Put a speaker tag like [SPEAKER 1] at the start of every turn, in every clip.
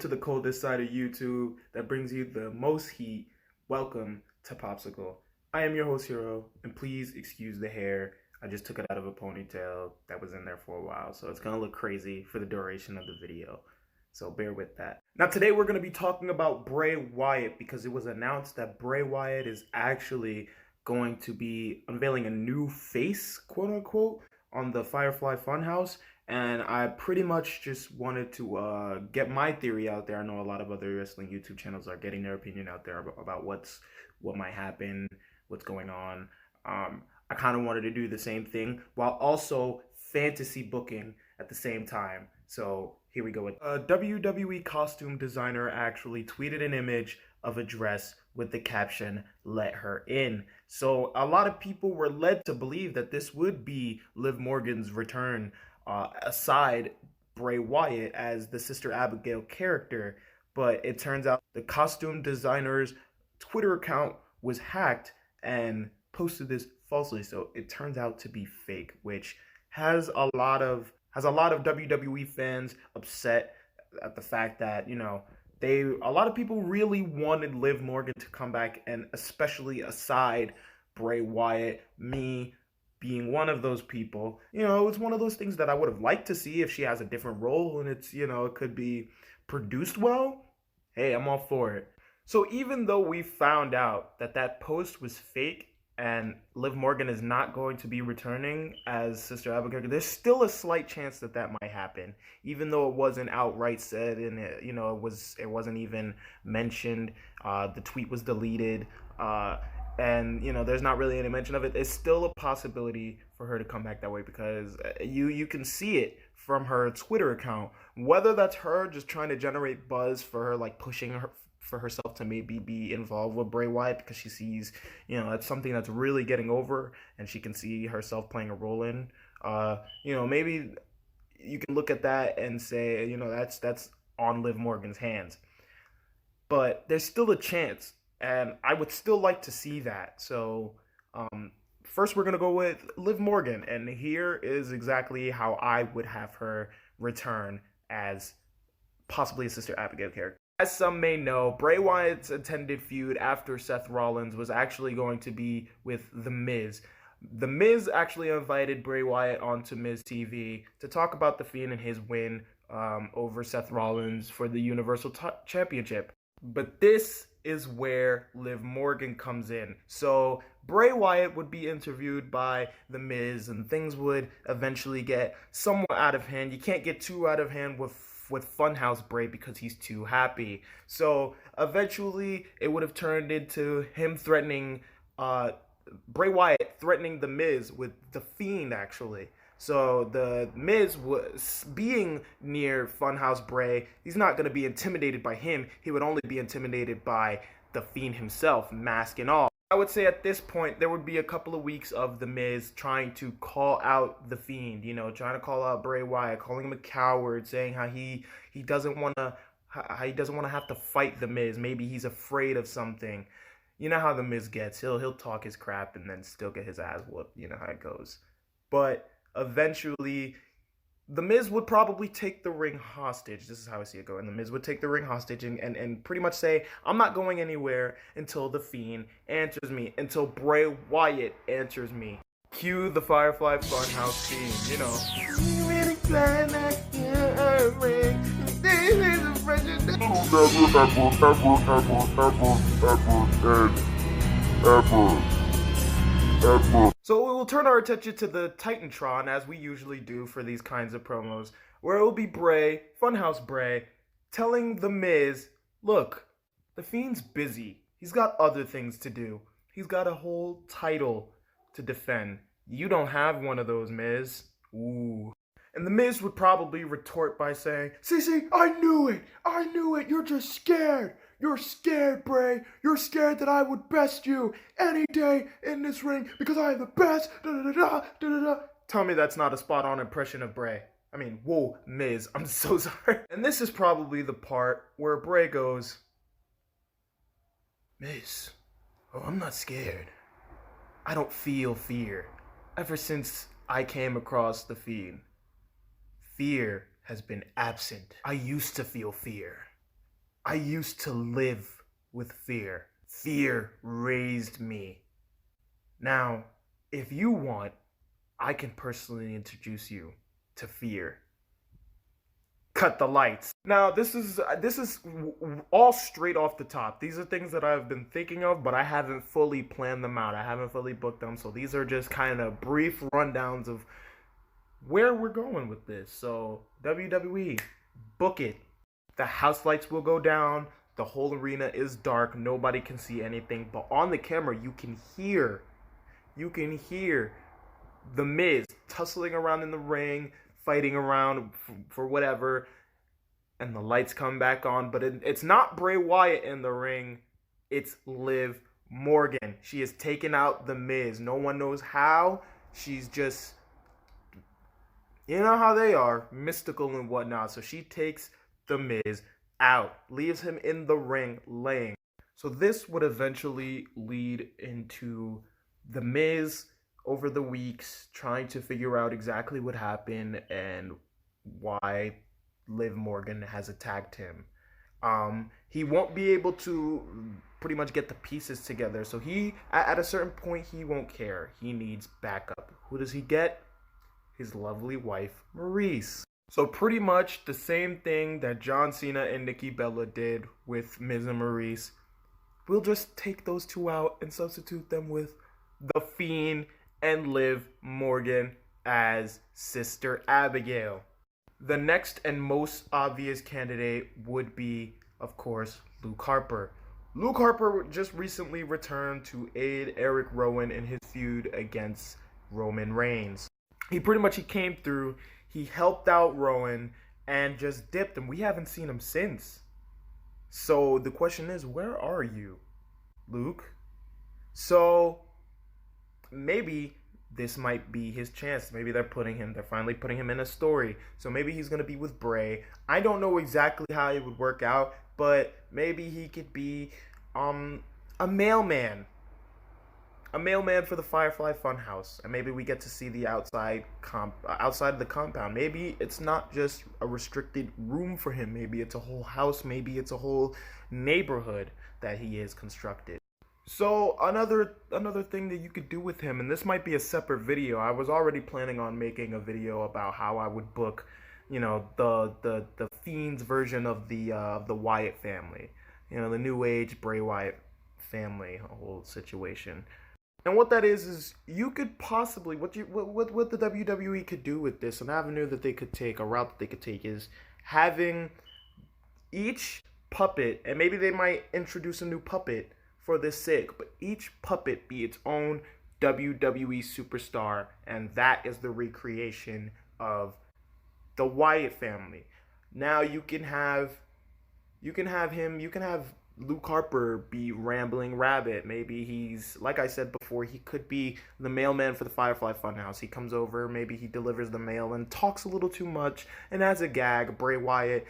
[SPEAKER 1] to the coldest side of YouTube that brings you the most heat. Welcome to Popsicle. I am your host, Hero, and please excuse the hair. I just took it out of a ponytail that was in there for a while, so it's gonna look crazy for the duration of the video. So bear with that. Now today we're gonna be talking about Bray Wyatt because it was announced that Bray Wyatt is actually going to be unveiling a new face, quote unquote, on the FireFly Funhouse. And I pretty much just wanted to get my theory out there. I know a lot of other wrestling YouTube channels are getting their opinion out there about what might happen, what's going on. I kind of wanted to do the same thing while also fantasy booking at the same time. So here we go. A WWE costume designer actually tweeted an image of a dress with the caption, "Let her in." So a lot of people were led to believe that this would be Liv Morgan's return aside Bray Wyatt as the Sister Abigail character. But it turns out the costume designer's Twitter account was hacked and posted this falsely. So it turns out to be fake, which has a lot of WWE fans upset at the fact that, you know, a lot of people really wanted Liv Morgan to come back, and especially aside Bray Wyatt, me being one of those people. You know, it's one of those things that I would have liked to see if she has a different role and it's, you know, it could be produced well. Hey, I'm all for it. So even though we found out that that post was fake and Liv Morgan is not going to be returning as Sister Abigail, there's still a slight chance that that might happen, even though it wasn't outright said and it, you know, it wasn't even mentioned. The tweet was deleted, and you know, there's not really any mention of it. It's still a possibility for her to come back that way because you can see it from her Twitter account. Whether that's her just trying to generate buzz for her, like pushing her for herself to maybe be involved with Bray Wyatt because she sees, you know, that's something that's really getting over and she can see herself playing a role in. You know, maybe you can look at that and say, you know, that's on Liv Morgan's hands. But there's still a chance, and I would still like to see that. So first we're going to go with Liv Morgan, and here is exactly how I would have her return as possibly a Sister Abigail character. As some may know, Bray Wyatt's intended feud after Seth Rollins was actually going to be with The Miz. The Miz actually invited Bray Wyatt onto Miz TV to talk about The Fiend and his win over Seth Rollins for the Universal Championship. But this is where Liv Morgan comes in. So Bray Wyatt would be interviewed by The Miz and things would eventually get somewhat out of hand. You can't get too out of hand with Funhouse Bray because he's too happy. So eventually it would have turned into him threatening Bray Wyatt threatening The Miz with The Fiend actually. So the Miz was being near Funhouse Bray. He's not going to be intimidated by him. He would only be intimidated by The Fiend himself, mask and all. I would say at this point, there would be a couple of weeks of The Miz trying to call out The Fiend, you know, trying to call out Bray Wyatt, calling him a coward, saying how he doesn't want to have to fight The Miz. Maybe he's afraid of something. You know how The Miz gets. He'll talk his crap and then still get his ass whooped. You know how it goes. But eventually, The Miz would probably take the ring hostage. This is how I see it going. The Miz would take the ring hostage and pretty much say, I'm not going anywhere until The Fiend answers me, until Bray Wyatt answers me. Cue the FireFly Funhouse theme, you know. So we'll turn our attention to the Titantron, as we usually do for these kinds of promos, where it will be Bray, Funhouse Bray, telling The Miz, look, The Fiend's busy. He's got other things to do. He's got a whole title to defend. You don't have one of those, Miz. Ooh. And The Miz would probably retort by saying, see, I knew it, you're just scared. You're scared, Bray. You're scared that I would best you any day in this ring because I am the best. Tell me that's not a spot-on impression of Bray. I mean, whoa, Miz, I'm so sorry. And this is probably the part where Bray goes, Miz, oh, I'm not scared. I don't feel fear. Ever since I came across the Fiend, fear has been absent. I used to feel fear. I used to live with fear. Fear raised me. Now, if you want, I can personally introduce you to fear. Cut the lights. Now, this is all straight off the top. These are things that I've been thinking of, but I haven't fully planned them out. I haven't fully booked them, so these are just kind of brief rundowns of where we're going with this. So, WWE, book it. The house lights will go down. The whole arena is dark. Nobody can see anything, but on the camera you can hear the Miz tussling around in the ring, fighting around for whatever, and the lights come back on. But it's not Bray Wyatt in the ring, it's Liv Morgan. She has taken out the Miz. No one knows how. She's just, you know how they are, mystical and whatnot. So she takes the Miz out, leaves him in the ring laying. So this would eventually lead into the Miz over the weeks trying to figure out exactly what happened and why Liv Morgan has attacked him. He won't be able to pretty much get the pieces together. So he, at a certain point, he won't care. He needs backup. Who does he get? His lovely wife, Maurice. So pretty much the same thing that John Cena and Nikki Bella did with Miz and Maurice. We'll just take those two out and substitute them with The Fiend and Liv Morgan as Sister Abigail. The next and most obvious candidate would be, of course, Luke Harper. Luke Harper just recently returned to aid Eric Rowan in his feud against Roman Reigns. He came through, he helped out Rowan and just dipped, and we haven't seen him since. So the question is, where are you, Luke? So maybe this might be his chance. Maybe they're finally putting him in a story. So maybe he's going to be with Bray. I don't know exactly how it would work out, but maybe he could be a mailman. A mailman for the FireFly Funhouse. And maybe we get to see the outside of the compound. Maybe it's not just a restricted room for him. Maybe it's a whole house. Maybe it's a whole neighborhood that he is constructed. So another thing that you could do with him, and this might be a separate video. I was already planning on making a video about how I would book, the Fiend's version of the Wyatt family, the New Age Bray Wyatt family, a whole situation. And what that is you could possibly what the WWE could do with this, an avenue that they could take, a route that they could take, is having each puppet, and maybe they might introduce a new puppet for this sake, but each puppet be its own WWE superstar, and that is the recreation of the Wyatt family. Now you can have Luke Harper be Rambling Rabbit. Maybe he's, like I said before, he could be the mailman for the FireFly Funhouse. He comes over, maybe he delivers the mail and talks a little too much, and as a gag, Bray Wyatt,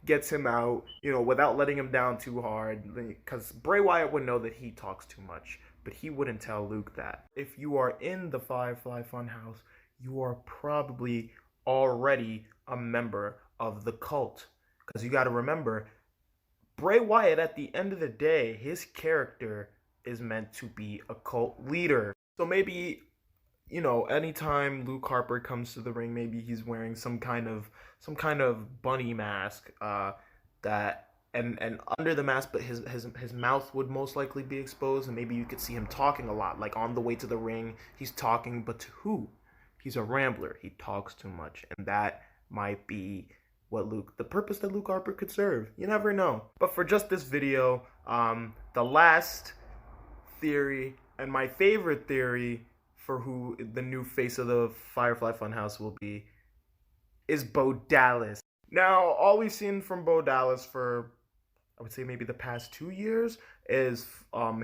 [SPEAKER 1] gets him out, without letting him down too hard, because Bray Wyatt would know that he talks too much, but he wouldn't tell Luke that. If you are in the FireFly Funhouse, you are probably already a member of the cult, because you got to remember, Bray Wyatt, at the end of the day, his character is meant to be a cult leader. So maybe, anytime Luke Harper comes to the ring, maybe he's wearing some kind of bunny mask and under the mask, but his mouth would most likely be exposed, and maybe you could see him talking a lot. Like on the way to the ring, he's talking, but to who? He's a rambler. He talks too much, and that might be the purpose that Luke Harper could serve. You never know. But for just this video, the last theory, and my favorite theory for who the new face of the FireFly Funhouse will be, is Bo Dallas. Now, all we've seen from Bo Dallas for, I would say, maybe the past 2 years is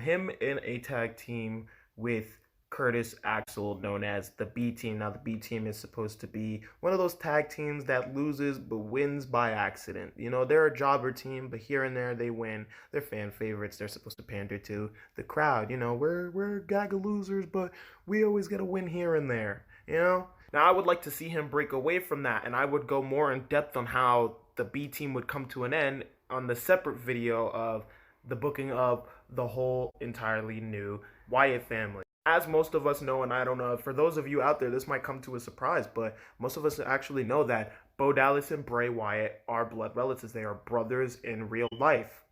[SPEAKER 1] him in a tag team with Curtis Axel, known as the B Team. Now, the B Team is supposed to be one of those tag teams that loses but wins by accident. They're a jobber team, but here and there they win. They're fan favorites. They're supposed to pander to the crowd. We're a gag of losers, but we always get a win here and there. Now, I would like to see him break away from that, and I would go more in depth on how the B Team would come to an end on the separate video of the booking of the whole entirely new Wyatt family. As most of us know, and I don't know, for those of you out there, this might come to a surprise, but most of us actually know that Bo Dallas and Bray Wyatt are blood relatives. They are brothers in real life.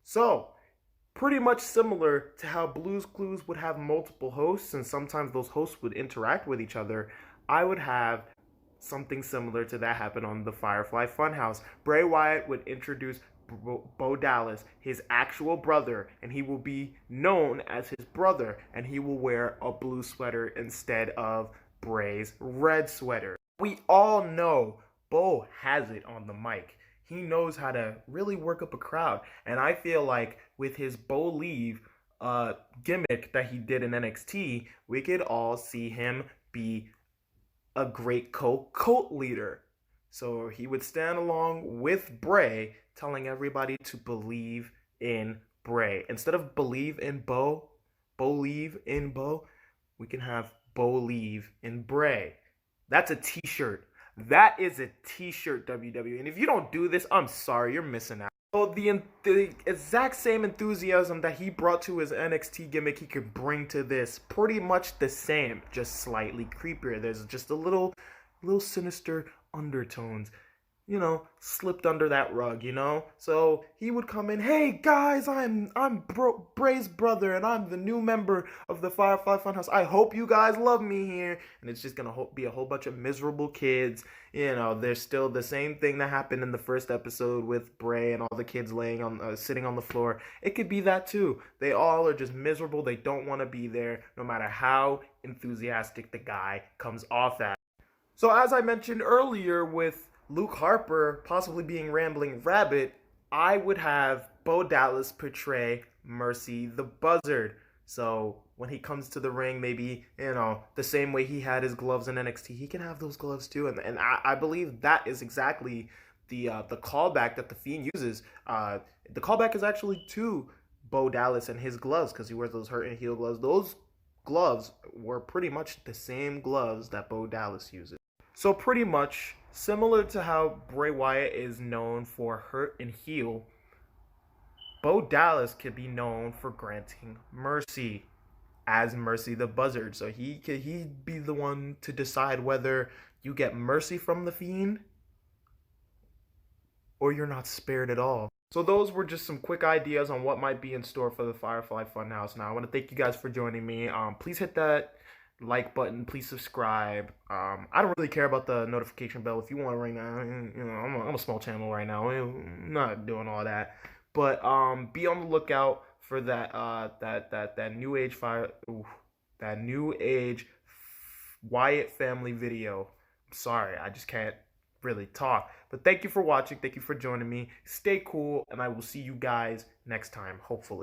[SPEAKER 1] So, pretty much similar to how Blue's Clues would have multiple hosts, and sometimes those hosts would interact with each other, I would have something similar to that happen on the FireFly Funhouse. Bray Wyatt would introduce Bo Dallas, his actual brother, and he will be known as his brother, and he will wear a blue sweater instead of Bray's red sweater. We all know Bo has it on the mic. He knows how to really work up a crowd, and I feel like with his Bo Leave gimmick that he did in NXT, we could all see him be a great cult leader. So he would stand along with Bray, telling everybody to believe in Bray. Instead of believe in Bo, believe in Bo, we can have believe in Bray. That's a t-shirt. That is a t-shirt, WWE. And if you don't do this, I'm sorry, you're missing out. So the exact same enthusiasm that he brought to his NXT gimmick, he could bring to this. Pretty much the same, just slightly creepier. There's just a little sinister undertones, slipped under that rug, So he would come in, hey guys, I'm Bray's brother, and I'm the new member of the FireFly Funhouse. I hope you guys love me here. And it's just gonna be a whole bunch of miserable kids. There's still the same thing that happened in the first episode with Bray and all the kids sitting on the floor. It could be that too. They all are just miserable. They don't want to be there, no matter how enthusiastic the guy comes off as. So as I mentioned earlier with Luke Harper possibly being Rambling Rabbit, I would have Bo Dallas portray Mercy the Buzzard. So when he comes to the ring, maybe, the same way he had his gloves in NXT, he can have those gloves too. And I believe that is exactly the callback that The Fiend uses. The callback is actually to Bo Dallas and his gloves, because he wears those hurt and heel gloves. Those gloves were pretty much the same gloves that Bo Dallas uses. So pretty much similar to how Bray Wyatt is known for hurt and heal, Bo Dallas could be known for granting mercy as Mercy the Buzzard. So he'd be the one to decide whether you get mercy from the Fiend or you're not spared at all. So those were just some quick ideas on what might be in store for the FireFly Funhouse. Now I want to thank you guys for joining me. Please hit that like button, please subscribe. I don't really care about the notification bell. If you want to ring that, I'm a small channel right now. I'm not doing all that. But be on the lookout for that new age Wyatt family video. I'm sorry, I just can't really talk. But thank you for watching. Thank you for joining me. Stay cool, and I will see you guys next time, hopefully.